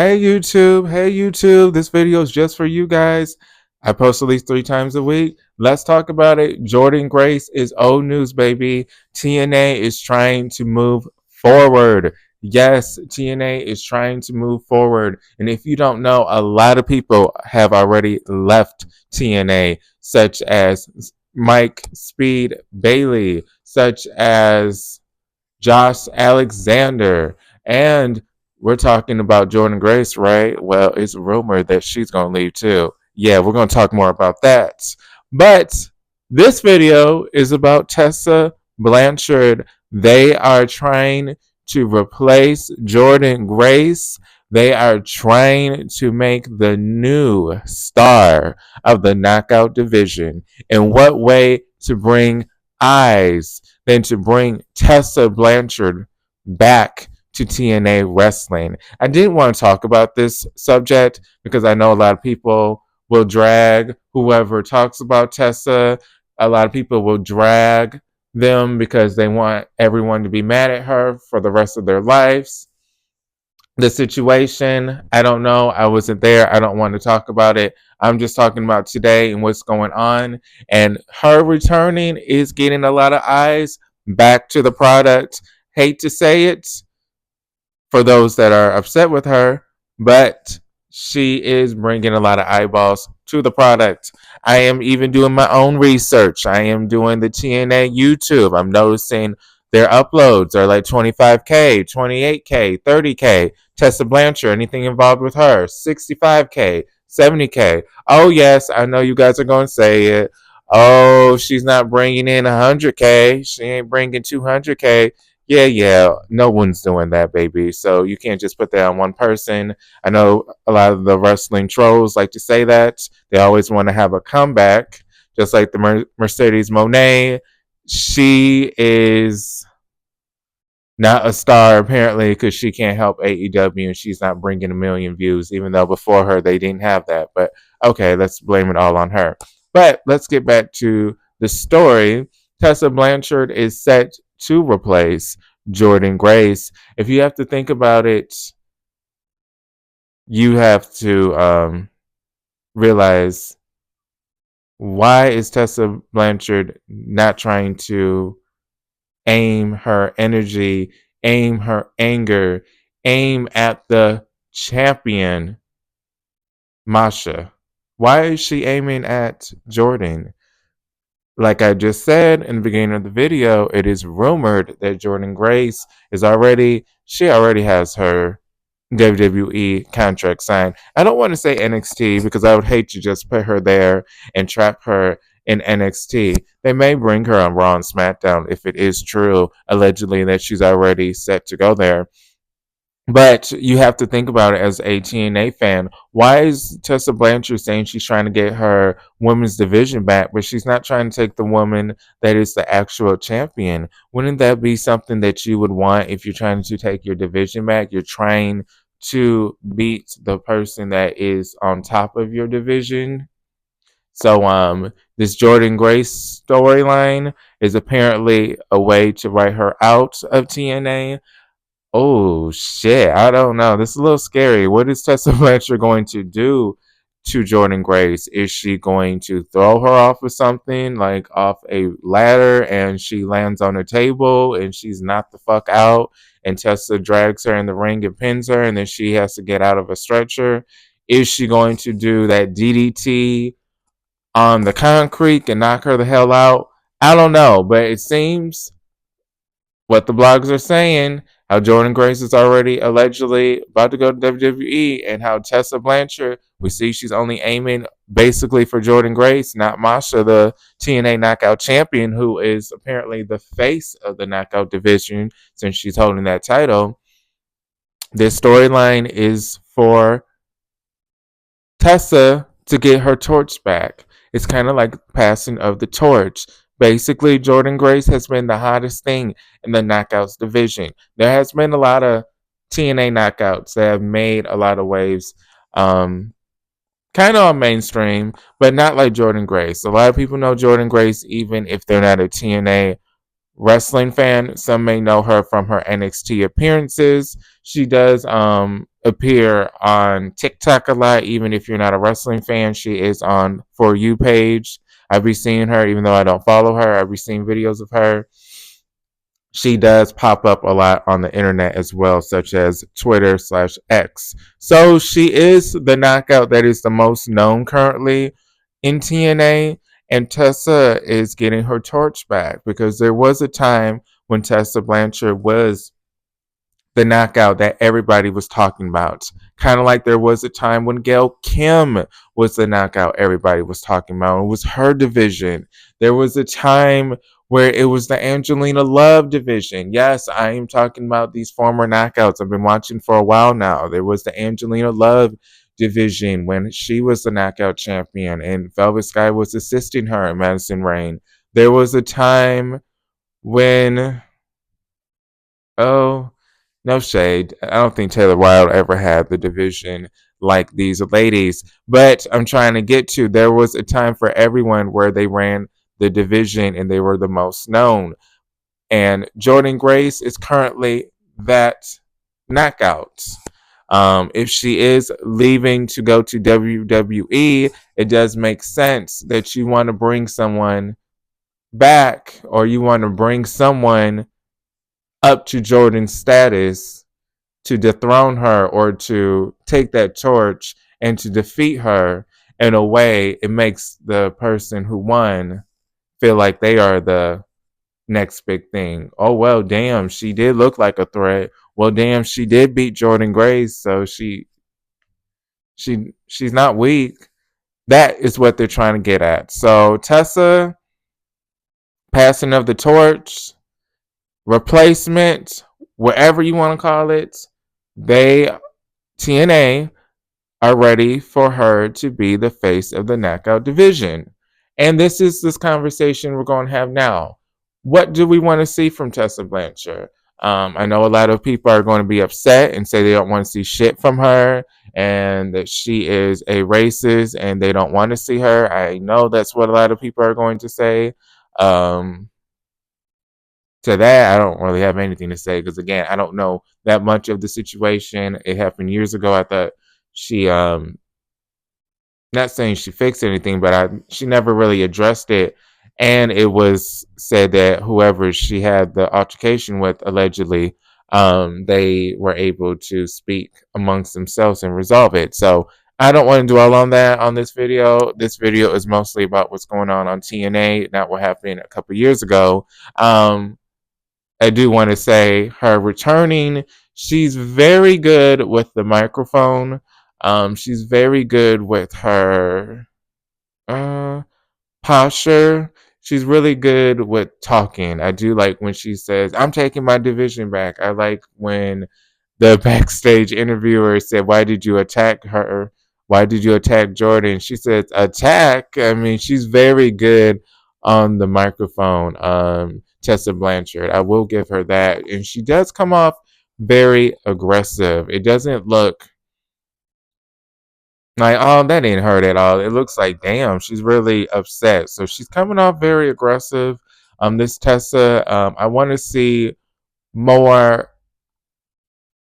Hey YouTube, this video is just for you guys. I post at least 3 times a week. Let's talk about it. Jordynne Grace is old news, baby. TNA is trying to move forward. Yes, TNA is trying to move forward. And if you don't know, a lot of people have already left TNA, such as Mike Speed Bailey, such as Josh Alexander, and we're talking about Jordynne Grace, right? Well, it's rumored that she's going to leave too. Yeah, we're going to talk more about that. But this video is about Tessa Blanchard. They are trying to replace Jordynne Grace. They are trying to make the new star of the knockout division. In what way to bring eyes than to bring Tessa Blanchard back to TNA wrestling? I didn't want to talk about this subject because I know a lot of people will drag whoever talks about Tessa. A lot of people will drag them because they want everyone to be mad at her for the rest of their lives. The situation, I don't know. I wasn't there. I don't want to talk about it. I'm just talking about today and what's going on. And her returning is getting a lot of eyes back to the product. Hate to say it for those that are upset with her, but she is bringing a lot of eyeballs to the product. I am even doing my own research. I am doing the TNA YouTube. I'm noticing their uploads are like 25K, 28K, 30K. Tessa Blanchard, anything involved with her, 65K, 70K. Oh, yes, I know you guys are going to say it. Oh, she's not bringing in 100K. She ain't bringing 200K. Yeah, no one's doing that, baby. So you can't just put that on one person. I know a lot of the wrestling trolls like to say that. They always want to have a comeback, just like the Mercedes Monet. She is not a star apparently because she can't help AEW and she's not bringing a million views, even though before her they didn't have that. But okay, let's blame it all on her. But let's get back to the story. Tessa Blanchard is set to replace Jordynne Grace. If you have to think about it, you have to realize, why is Tessa Blanchard not trying to aim her energy, aim her anger, aim at the champion, Masha? Why is she aiming at Jordynne? Like I just said in the beginning of the video, it is rumored that Jordynne Grace she already has her WWE contract signed. I don't want to say NXT because I would hate to just put her there and trap her in NXT. They may bring her on Raw and SmackDown if it is true, allegedly, that she's already set to go there. But you have to think about it as a TNA fan. Why is Tessa Blanchard saying she's trying to get her women's division back, but she's not trying to take the woman that is the actual champion? Wouldn't that be something that you would want if you're trying to take your division back? You're trying to beat the person that is on top of your division. So this Jordynne Grace storyline is apparently a way to write her out of TNA. Oh shit, I don't know. This is a little scary. What is Tessa Blanchard going to do to Jordynne Grace? Is she going to throw her off of something, like off a ladder, and she lands on a table and she's knocked the fuck out, and Tessa drags her in the ring and pins her, and then she has to get out of a stretcher? Is she going to do that DDT on the concrete and knock her the hell out? I don't know, but it seems what the blogs are saying, how Jordynne Grace is already allegedly about to go to WWE, and how Tessa Blanchard, we see she's only aiming basically for Jordynne Grace, not Masha, the TNA Knockout Champion, who is apparently the face of the Knockout division since she's holding that title. This storyline is for Tessa to get her torch back. It's kind of like passing of the torch. Basically, Jordynne Grace has been the hottest thing in the knockouts division. There has been a lot of TNA knockouts that have made a lot of waves, kind of on mainstream, but not like Jordynne Grace. A lot of people know Jordynne Grace even if they're not a TNA wrestling fan, some may know her from her NXT appearances. She does appear on TikTok a lot. Even if you're not a wrestling fan, she is on For You page. I've been seeing her, even though I don't follow her. I've been seeing videos of her. She does pop up a lot on the internet as well, such as Twitter/X. So she is the knockout that is the most known currently in TNA. And Tessa is getting her torch back because there was a time when Tessa Blanchard was the knockout that everybody was talking about. Kind of like there was a time when Gail Kim was the knockout everybody was talking about. It was her division. There was a time where it was the Angelina Love division. Yes, I am talking about these former knockouts I've been watching for a while now. There was the Angelina Love division when she was the knockout champion and Velvet Sky was assisting her in Madison Rain. There was a time when, oh, no shade. I don't think Taylor Wilde ever had the division like these ladies. But I'm trying to get to, there was a time for everyone where they ran the division and they were the most known. And Jordynne Grace is currently that knockout. If she is leaving to go to WWE, it does make sense that you want to bring someone back or you want to bring someone up to Jordynne's status to dethrone her or to take that torch and to defeat her. In a way, it makes the person who won feel like they are the next big thing. Oh well, damn, she did look like a threat. Well, damn, she did beat Jordynne Grace, so she's not weak. That is what they're trying to get at. So Tessa, passing of the torch, replacement, whatever you want to call it, they TNA are ready for her to be the face of the knockout division. And this is this conversation we're going to have now. What do we want to see from Tessa Blanchard? I know a lot of people are going to be upset and say they don't want to see shit from her and that she is a racist and they don't want to see her. I know that's what a lot of people are going to say. To that, I don't really have anything to say because, again, I don't know that much of the situation. It happened years ago. I thought she not saying she fixed anything, but she never really addressed it. And it was said that whoever she had the altercation with, allegedly, they were able to speak amongst themselves and resolve it. So I don't want to dwell on that on this video. This video is mostly about what's going on TNA, not what happened a couple years ago. I do want to say her returning, she's very good with the microphone. She's very good with her uh, posture. She's really good with talking. I do like when she says, I'm taking my division back. I like when the backstage interviewer said, why did you attack her? Why did you attack Jordynne? She says, attack? I mean, she's very good on the microphone. Tessa Blanchard. I will give her that. And she does come off very aggressive. It doesn't look like, oh, that didn't hurt at all. It looks like, damn, she's really upset. So she's coming off very aggressive. This Tessa, I want to see more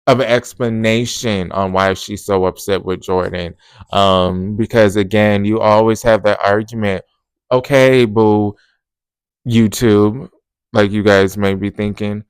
of an explanation on why she's so upset with Jordynne. Because again, you always have that argument. Okay, boo, YouTube, like you guys may be thinking,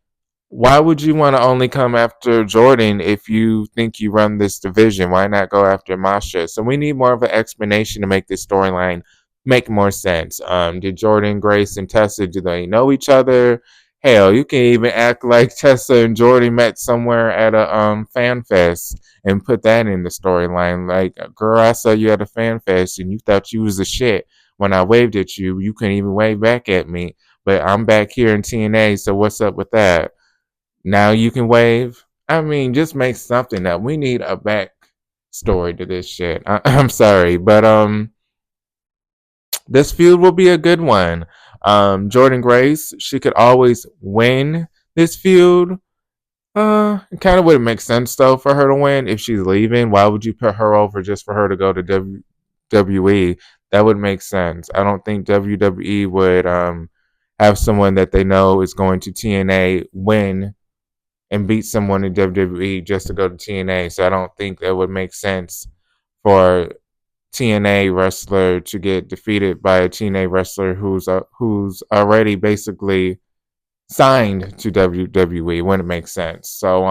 why would you want to only come after Jordynne if you think you run this division? Why not go after Masha? So we need more of an explanation to make this storyline make more sense. Did Jordynne Grace and Tessa, do they know each other? Hell, you can even act like Tessa and Jordynne met somewhere at a fan fest and put that in the storyline. Like, girl, I saw you at a fan fest and you thought you was the shit. When I waved at you, you couldn't even wave back at me. But I'm back here in TNA, so what's up with that? Now you can wave. I mean, just make something up. We need a back story to this shit. I'm sorry, but this feud will be a good one. Jordynne Grace, she could always win this feud. It kind of wouldn't make sense though for her to win if she's leaving. Why would you put her over just for her to go to WWE? That would make sense. I don't think WWE would have someone that they know is going to TNA win and beat someone in WWE just to go to TNA. So I don't think that would make sense for TNA wrestler to get defeated by a TNA wrestler who's already basically signed to WWE. Wouldn't make sense. So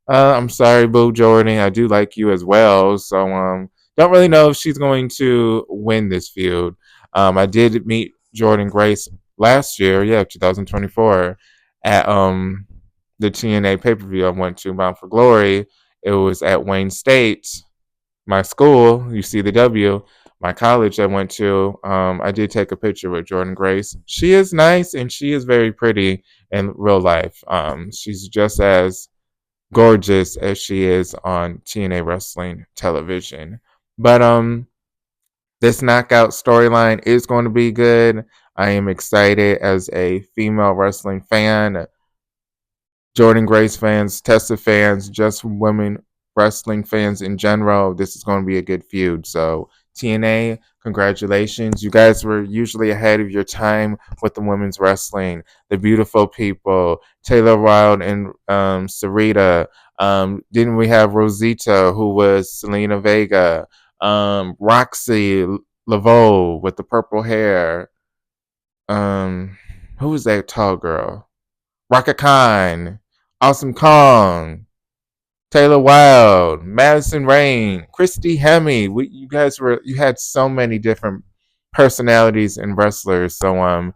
I'm sorry, Boo Jordan. I do like you as well. So don't really know if she's going to win this feud. I did meet Jordynne Grace last year, yeah, 2024, at the TNA pay per view I went to, Bound for Glory. It was at Wayne State, my school. You see the W. My college I went to. I did take a picture with Jordynne Grace. She is nice and she is very pretty in real life. She's just as gorgeous as she is on TNA wrestling television. But this knockout storyline is going to be good. I am excited as a female wrestling fan, Jordynne Grace fans, Tessa fans, just women wrestling fans in general. This is going to be a good feud. So, TNA, congratulations. You guys were usually ahead of your time with the women's wrestling. The Beautiful People, Taylor Wilde and Sarita. Didn't we have Rosita, who was Selena Vega? Roxy Laveau with the purple hair. Who was that tall girl? Raka Khan, Awesome Kong, Taylor Wilde, Madison Rain, Christy Hemme. You had so many different personalities and wrestlers. So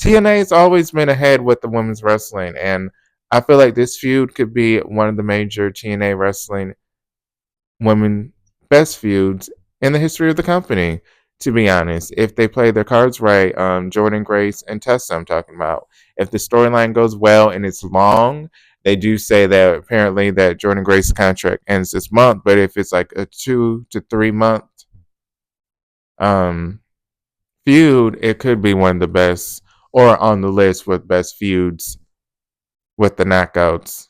TNA has always been ahead with the women's wrestling, and I feel like this feud could be one of the major TNA wrestling women best feuds in the history of the company. To be honest, if they play their cards right, Jordynne Grace and Tessa, I'm talking about. If the storyline goes well and it's long, they do say that apparently that Jordynne Grace's contract ends this month. But if it's like a 2 to 3 month um, feud, it could be one of the best or on the list with best feuds with the knockouts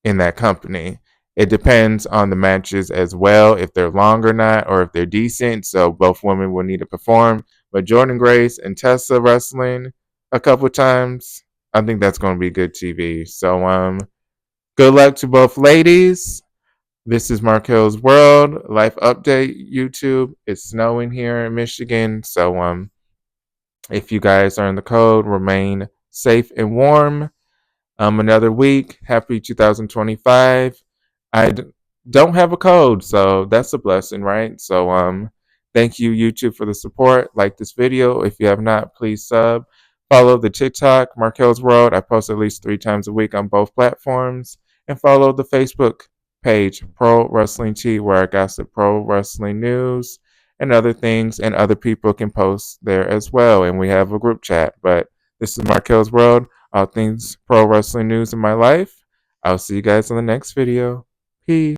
in that company. It depends on the matches as well, if they're long or not, or if they're decent. So both women will need to perform. But Jordynne Grace and Tessa wrestling a couple times, I think that's going to be good TV. So good luck to both ladies. This is Markel's World Life Update YouTube. It's snowing here in Michigan, so if you guys are in the cold, remain safe and warm. Another week. Happy 2025. I don't have a code, so that's a blessing, right? So thank you YouTube for the support. Like this video. If you have not, please sub. Follow the TikTok, Markel's World. I post at least 3 times a week on both platforms. And follow the Facebook page, Pro Wrestling Tea, where I gossip pro wrestling news and other things, and other people can post there as well. And we have a group chat. But this is Markel's World, all things pro wrestling news in my life. I'll see you guys in the next video. Peace.